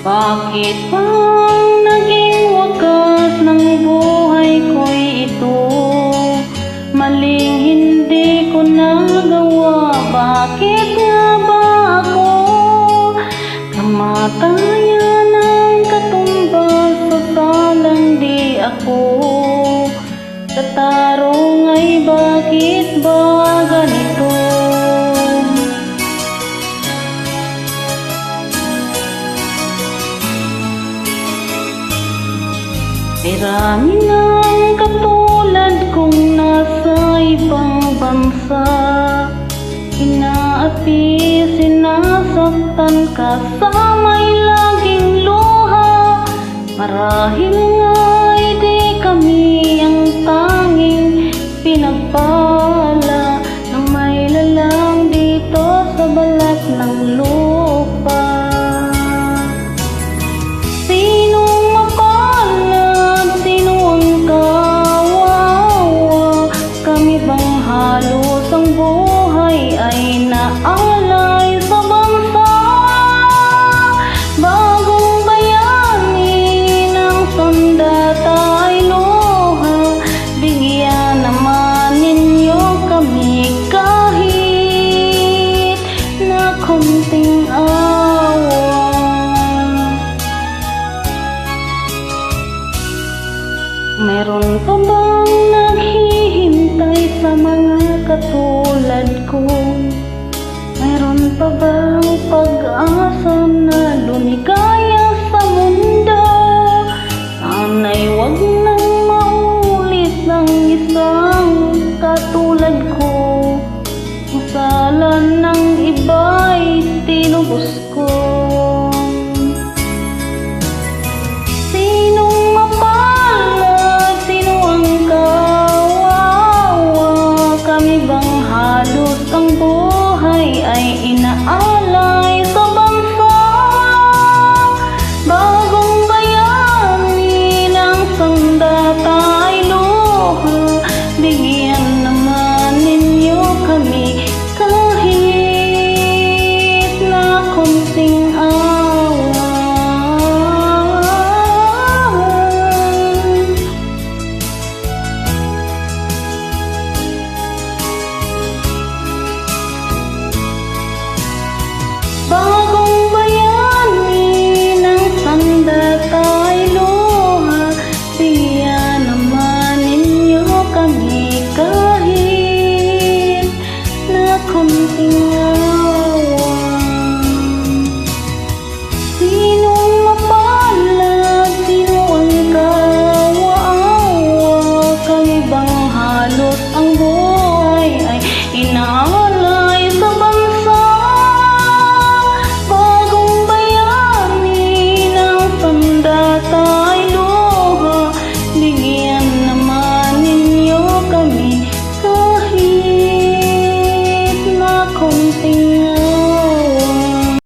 Bakit bang naging wakas ng buhay ko'y ito? Maling hindi ko nagawa, bakit nga ba ako? Kamatayan ng katumbas sa salang di ako. Sa tarong ay bakit ba ganito? Marami ng katulad kong nasa ibang bansa, inaapi, sinasaktan, kasama'y laging luha. Marahil nga'y di kami ang tanging pinagpala ng may lalang dito sa balat ng lupa. Halos ang buhay ay naalay sa bansa, bagong bayani ng sandata ay luha. Bigyan naman ninyo kami kahit na konting awa. Meron pa bang naghihintay sa mga katulad ko? Meron pa bang pag-asa na lumigaya sa mundo? Sana'y wag nang maulit ng isang katulad ko. Ang sala ng iba'y tinubos ko. Halos ang buhay ay inaalay sa bansa, bagong bayani ng sandata ay luha. Bigyan naman ninyo kami kahit na konting